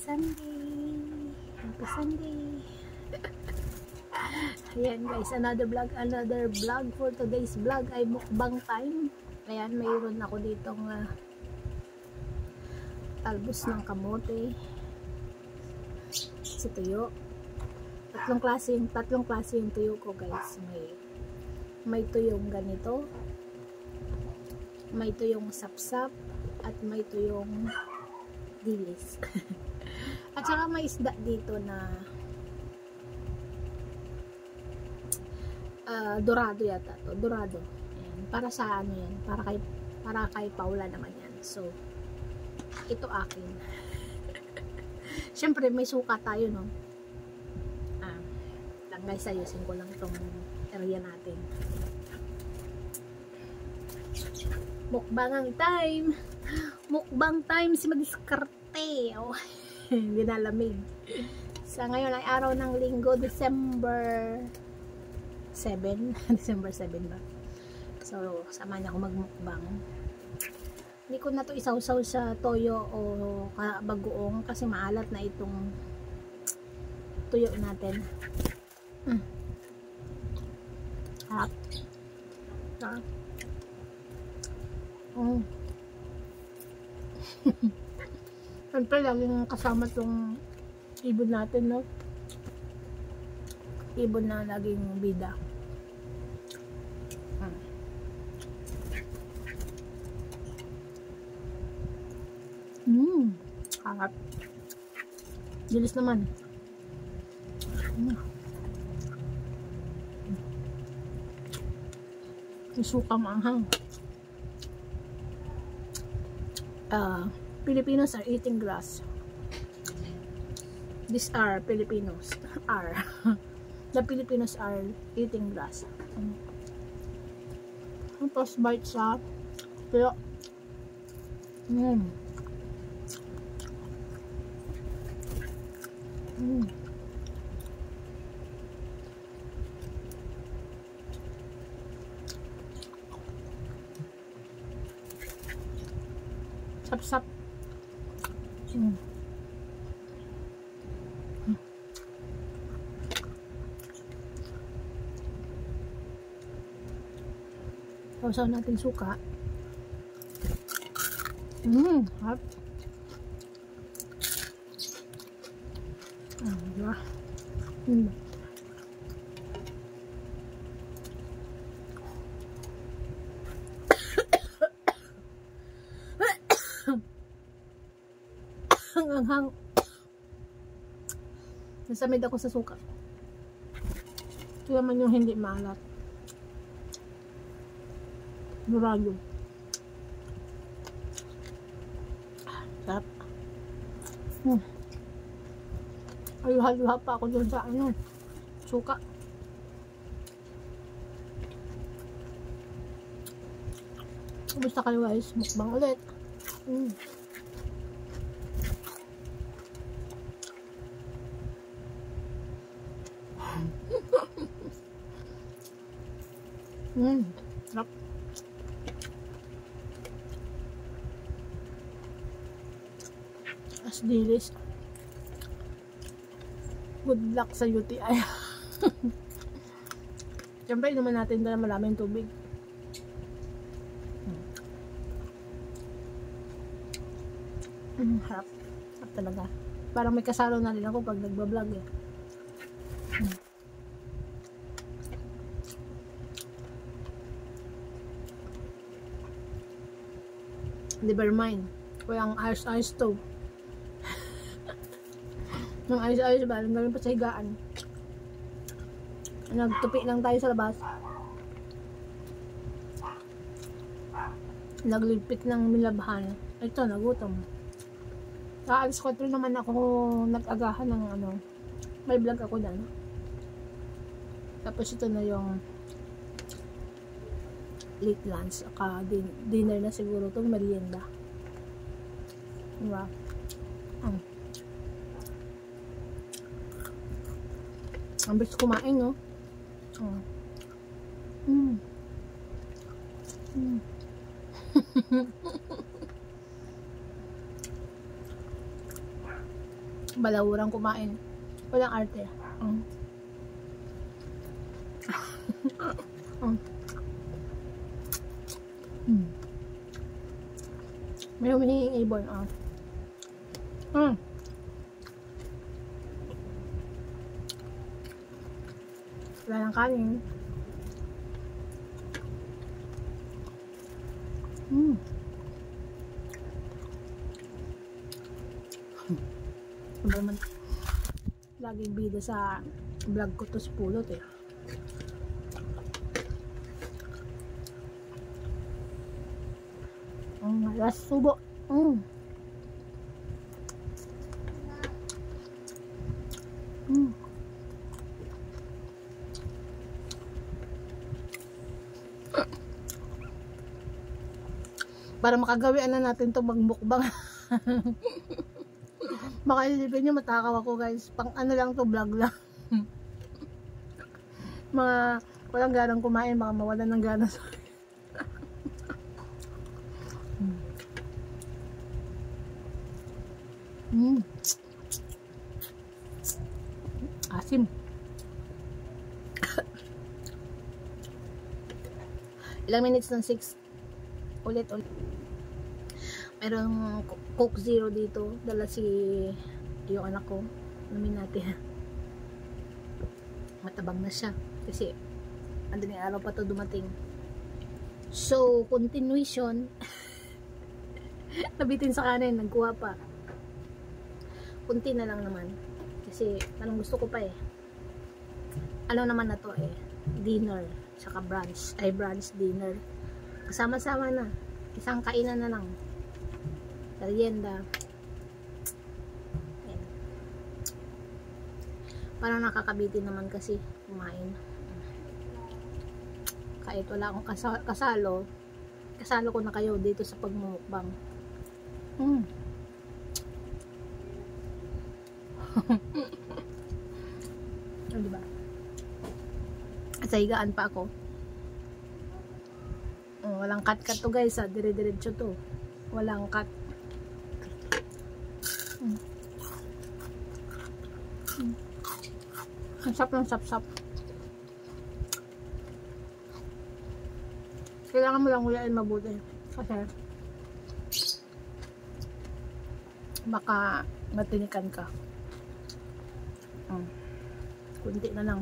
Sunday! Happy Sunday! Ayan guys, another vlog for today's vlog ay mukbang time. Ayan, mayroon ako ditong talbos ng kamote, si tuyo. Tatlong klase yung tuyo ko guys. May tuyong ganito, may tuyong sapsap, at may tuyong dilis. At saka may isda dito na dorado yata to, dorado. Ayan, para sa ano yan, para kay Paula naman yan. So ito akin. Syempre may suka tayo, no? Lang guys, ayusin ko lang tong area natin. Mukbang time si madiskarte. Oh. Hindi nalamig. Sa ngayon ay araw ng linggo, December 7. December 7 ba? So, sama niya ako magmukbang. Hindi ko na to isawsaw sa toyo o bagoong kasi maalat na itong tuyo natin. Harap. Harap. Siyempre, laging kasama itong ibon natin, no? Ibon na laging bida. Harap. Dilis naman. Suka maanghang. Filipinos are eating grass. These are Filipinos. The Filipinos are eating grass. Tapos bite sa tuyo. Sap-sap. Sausaw natin suka. Hot. Diba? Hanghang. Nasamid ako sa suka. Ito naman yung hindi maalat. Dorado. Sarap. Ayuha-yuha pa ako dun sa ano, suka. Kumusta kayo guys? Mukbang ulit. Sarap. As dilis. Good luck sa UTI. Siyempre, naman natin dala maraming tubig. Harap. Harap talaga. Parang may kasalo na rin ako pag nagbablog eh. Never mind. Walang ice stove. Nung ice ba? Galing pa sa higaan. Nagtupi lang tayo sa labas. Naglipit ng milabhan. Ito, nagutom. Alas 4 naman ako nag-agahan ng ano. May vlog ako dyan. Tapos ito na yung late lunch. Dinner na siguro itong merienda. Diba? Ang bilis kumain, no? Balawurang kumain. Walang arte. May humihinging ibon. Wala ng kanin. Naman laging bida sa vlog ko to si Pulot eh. Last subo. Para makagawian na natin to magmukbang. Baka isipin nyo matakaw ako guys. Pang ano lang to, vlog lang. Mga walang ganang kumain, baka mawalan ng gana sa asim. Ilang minutes ng 6 ulit. Merong Coke Zero dito. Dala si yung anak ko. Namin natin. Matabang na siya. Kasi andaling araw pa to dumating. So, continuation. Nabitin sa kanin. Nagkuha pa. Kunti na lang naman. Kasi anong gusto ko pa eh. Ano naman na to eh. Dinner. Saka brunch. Ay, brunch dinner. Kasama-sama na. Isang kainan na lang. Merienda. Ayan. Parang nakakabitin naman kasi kumain. Kahit wala akong kasalo ko na kayo dito sa pagmumukbang. Diba? Sa higaan pa ako. Walang cut-cut to guys, dire-diretso to. Walang cut. Ang sap ng sap-sap. Kailangan mo lang huyain mabuti. Kasi baka matinikan ka. Kunti na lang.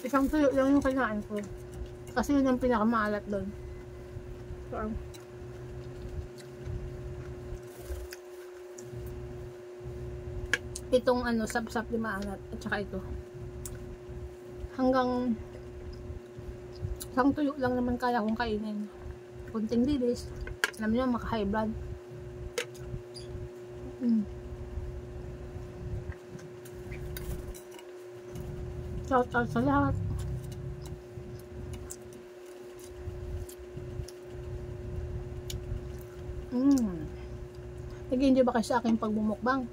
Isang tuyo lang yung kailangan ko. Kasi yun yung pinakamaalat doon. So, itong ano, sap-sap di maalat. At saka ito. Hanggang isang tuyo lang naman kaya kong kainin. Kunting dilis. Alam niyo, maka-high blood. Shout out sa lahat. Nag-enjoy ba kayo sa aking pagbumukbang?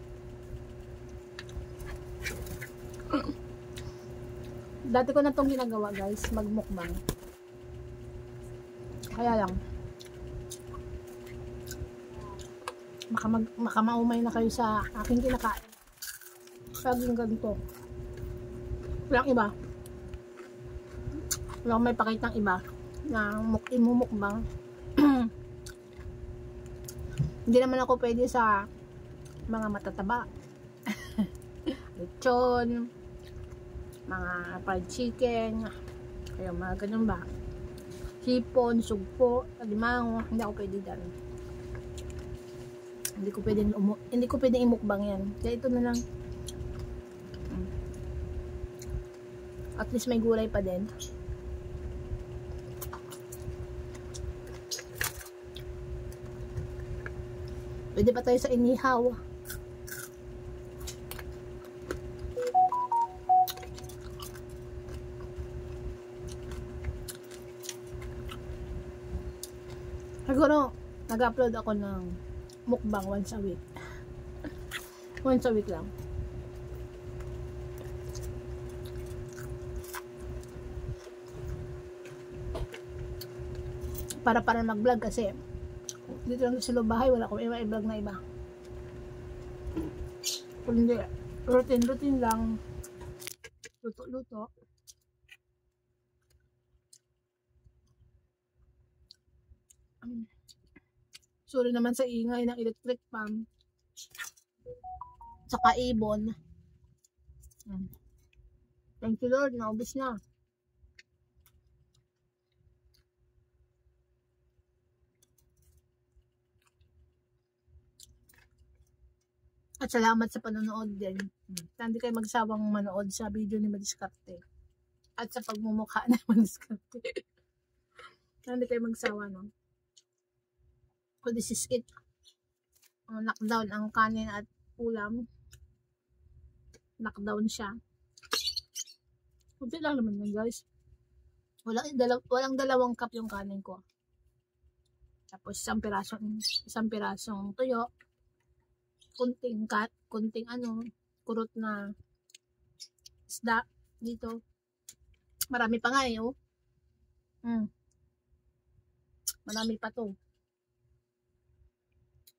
Dati ko na itong ginagawa guys, magmukbang. Kaya lang makamaumay na kayo sa aking kinakain. Laging ganito. Walang iba. Walang may pakitang iba na imumukbang. Hindi naman ako pwede sa mga matataba. Lechon, mga fried chicken, kaya mga ganun ba. Hipon, sugpo, alimango, hindi ako pwede dyan. Hindi ko pwede imukbang yan. Kaya ito na lang. At least may gulay pa din. Pwede pa tayo sa inihaw. Siguro, nag-upload ako ng mukbang once a week. Once a week lang. para mag-vlog kasi dito lang sa bahay, wala akong i-vlog na iba. Kung hindi, routine lang. Luto. Sorry naman sa ingay ng electric fan. Saka ibon. Thank you Lord, naubos na. At salamat sa panonood din. Hindi kayo magsawang manood sa video ni Madiskarte. At sa pagmumukha na Madiskarte. Hindi kayo magsawa, no? So this is it. Knockdown ang kanin at ulam. Knockdown siya. Kunti lang naman yun, guys. Walang dalawang cup yung kanin ko. Tapos isang pirasong tuyo. Kunting kurot na isda dito. Marami pa nga oh. Marami pa to.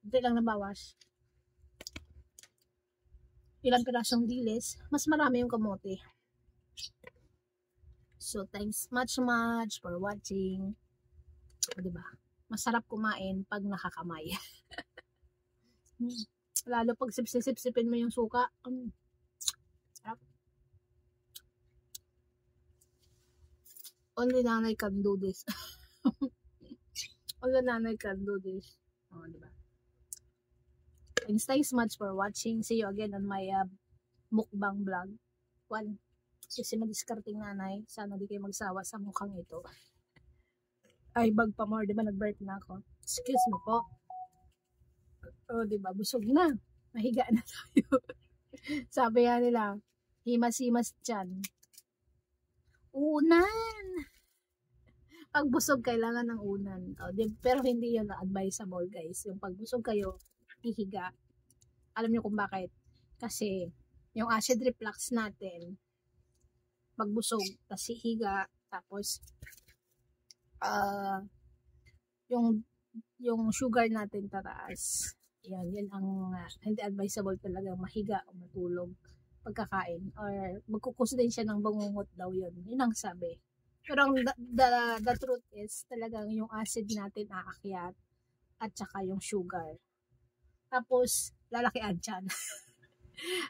Hindi lang nabawas. Ilang pirasong dilis. Mas marami yung kamote. So, thanks much for watching. O, diba? Masarap kumain pag nakakamay. Lalo pag sipsipin mo yung suka. Sarap. Only nanay can do this. Only nanay can do this. O, diba? Thanks much for watching. See you again on my mukbang vlog. Kasi madiskarting nanay. Sana di kayo magsawa sa mukhang ito. Ay, bag pa more. Diba nag-birth na ako? Excuse me po. O, diba? Busog na. Mahiga na tayo. Sabi nga nila, himas-himas dyan. Unan! Pag busog, kailangan ng unan. O, pero hindi yun advisable, guys. Yung pag busog kayo, ihiga. Alam niyo kung bakit? Kasi, yung acid reflux natin, pag busog, tas higa, tapos, yung sugar natin tataas. Yan ang hindi advisable talaga mahiga o matulog pagkakain or magkukus din siya ng bangungot daw yun. Yun ang sabi. Pero ang the truth is talagang yung acid natin aakyat at saka yung sugar. Tapos lalakian tiyan.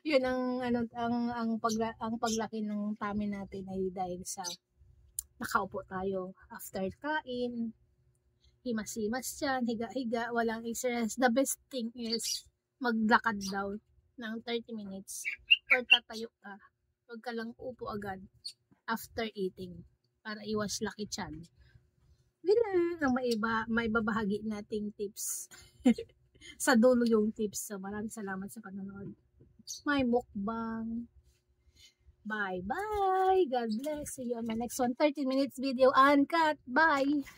Yun ang paglaki ng tummy natin ay dahil sa nakaupo tayo after kain. Himas-himas dyan, higa-higa, walang exercise. The best thing is, maglakad daw ng 30 minutes or tatayo ka. Huwag ka lang upo agad after eating para iwas laki tiyan. Yun ang maibabahagi nating tips. Sa dulo yung tips. So, maraming salamat sa panonood. May mukbang. Bye-bye. God bless. See you on my next one. 30 minutes video uncut. Bye.